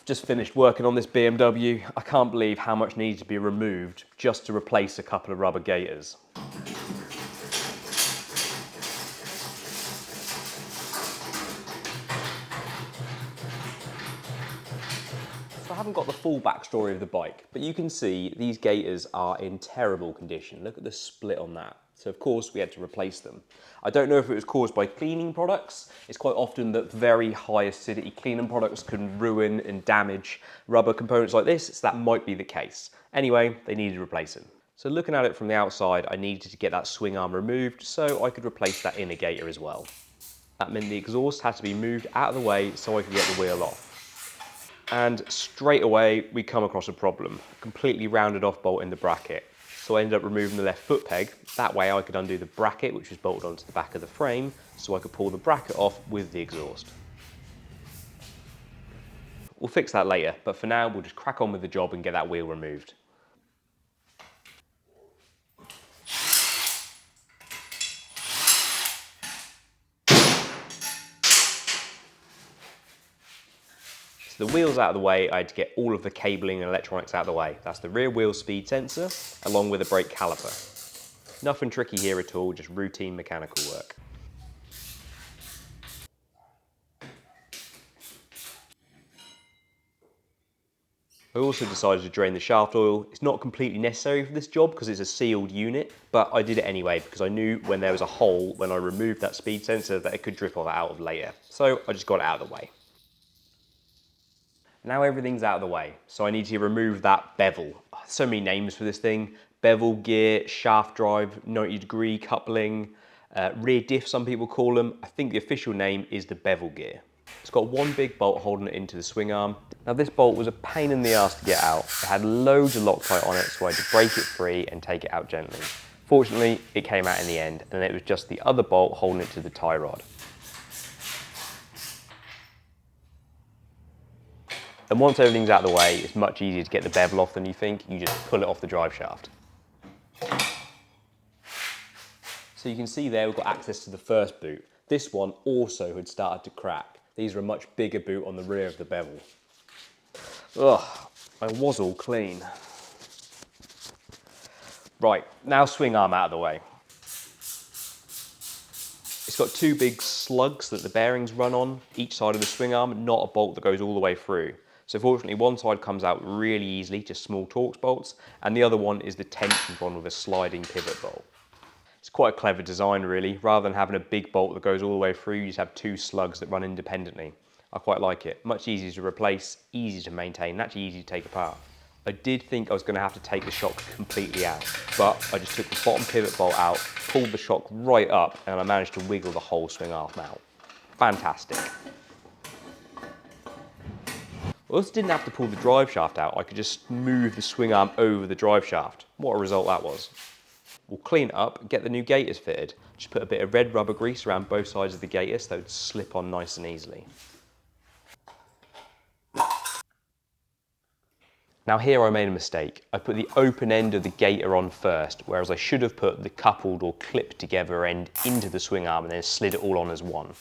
Just finished working on this BMW. I can't believe how much needs to be removed just to replace a couple of rubber gaiters. So I haven't got the full backstory of the bike, but you can see these gaiters are in terrible condition. Look at the split on that. So of course we had to replace them. I don't know if it was caused by cleaning products. It's quite often that very high acidity cleaning products can ruin and damage rubber components like this, so that might be the case. Anyway, they needed replacing. So looking at it from the outside, I needed to get that swing arm removed so I could replace that inner gaiter as well. That meant the exhaust had to be moved out of the way so I could get the wheel off. And straight away, we come across a problem. A completely rounded off bolt in the bracket. So I ended up removing the left foot peg. That way I could undo the bracket, which was bolted onto the back of the frame, so I could pull the bracket off with the exhaust. We'll fix that later, but for now, we'll just crack on with the job and get that wheel removed. So the wheel's out of the way, I had to get all of the cabling and electronics out of the way. That's the rear wheel speed sensor, along with a brake caliper. Nothing tricky here at all, just routine mechanical work. I also decided to drain the shaft oil. It's not completely necessary for this job because it's a sealed unit, but I did it anyway because I knew when there was a hole, when I removed that speed sensor, that it could drip all that out of later. So I just got it out of the way. Now everything's out of the way, so I need to remove that bevel. So many names for this thing. Bevel gear, shaft drive, 90-degree coupling, rear diff some people call them. I think the official name is the bevel gear. It's got one big bolt holding it into the swing arm. Now this bolt was a pain in the ass to get out. It had loads of Loctite on it, so I had to break it free and take it out gently. Fortunately, it came out in the end, and it was just the other bolt holding it to the tie rod. And once everything's out of the way, it's much easier to get the bevel off than you think. You just pull it off the drive shaft. So you can see there we've got access to the first boot. This one also had started to crack. These are a much bigger boot on the rear of the bevel. Ugh, I was all clean. Right, now swing arm out of the way. It's got two big slugs that the bearings run on, each side of the swing arm, not a bolt that goes all the way through. So fortunately, one side comes out really easily, just small Torx bolts, and the other one is the tension one with a sliding pivot bolt. It's quite a clever design really. Rather than having a big bolt that goes all the way through, you just have two slugs that run independently. I quite like it. Much easier to replace, easy to maintain, and actually easy to take apart. I did think I was going to have to take the shock completely out, but I just took the bottom pivot bolt out, pulled the shock right up, and I managed to wiggle the whole swing arm out. Fantastic. I also didn't have to pull the drive shaft out. I could just move the swing arm over the drive shaft. What a result that was. We'll clean it up and get the new gaiters fitted. Just put a bit of red rubber grease around both sides of the gaiter so they would slip on nice and easily. Now here I made a mistake. I put the open end of the gaiter on first, whereas I should have put the coupled or clipped together end into the swing arm and then slid it all on as one.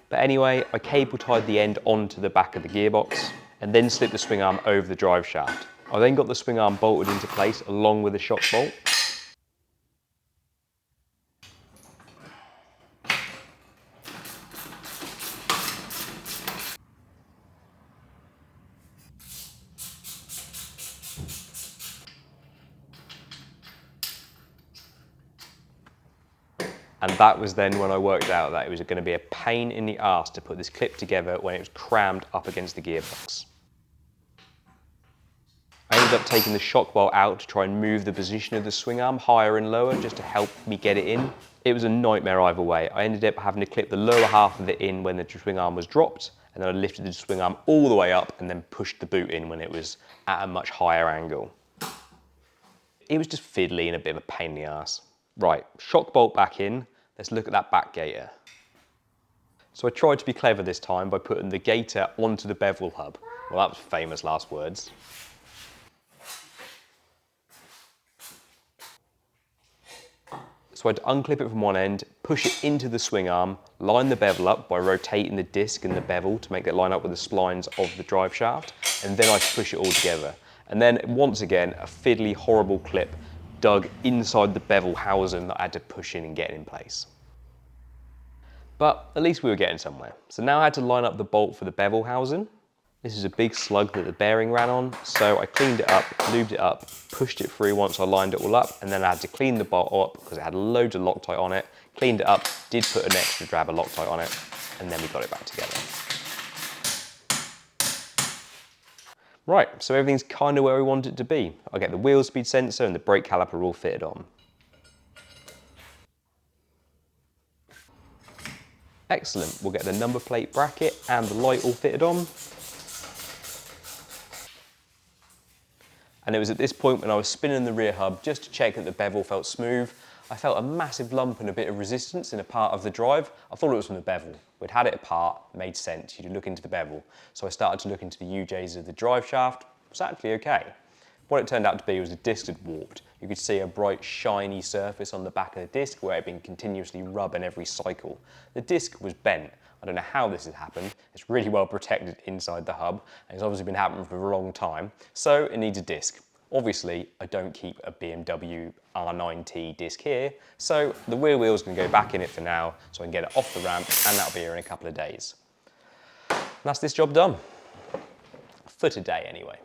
But anyway, I cable tied the end onto the back of the gearbox and then slipped the swing arm over the drive shaft. I then got the swing arm bolted into place along with the shock bolt. And that was then when I worked out that it was going to be a pain in the arse to put this clip together when it was crammed up against the gearbox. I ended up taking the shock bolt out to try and move the position of the swing arm higher and lower just to help me get it in. It was a nightmare either way. I ended up having to clip the lower half of it in when the swing arm was dropped, and then I lifted the swing arm all the way up and then pushed the boot in when it was at a much higher angle. It was just fiddly and a bit of a pain in the arse. Right, shock bolt back in. Let's look at that back gaiter. So I tried to be clever this time by putting the gaiter onto the bevel hub. Well, that was famous last words. So I had to unclip it from one end, push it into the swing arm, line the bevel up by rotating the disc and the bevel to make it line up with the splines of the drive shaft, and then I push it all together. And then once again, a fiddly, horrible clip dug inside the bevel housing that I had to push in and get in place. But at least we were getting somewhere. So now I had to line up the bolt for the bevel housing. This is a big slug that the bearing ran on, so I cleaned it up, lubed it up, pushed it through once I lined it all up, and then I had to clean the bolt up because it had loads of Loctite on it, cleaned it up, did put an extra dab of Loctite on it, and then we got it back together. Right, so everything's kind of where we want it to be. I get the wheel speed sensor and the brake caliper all fitted on. Excellent, we'll get the number plate bracket and the light all fitted on. And it was at this point when I was spinning the rear hub just to check that the bevel felt smooth, I felt a massive lump and a bit of resistance in a part of the drive. I thought it was from the bevel. We'd had it apart, made sense, you'd look into the bevel. So I started to look into the UJs of the drive shaft. It was actually okay. What it turned out to be was the disc had warped. You could see a bright shiny surface on the back of the disc where it had been continuously rubbing every cycle. The disc was bent. I don't know how this has happened. It's really well protected inside the hub, and it's obviously been happening for a long time, so it needs a disc. Obviously, I don't keep a BMW R9T disc here, so the rear wheel's gonna go back in it for now, so I can get it off the ramp, and that'll be here in a couple of days. And that's this job done. For today, anyway.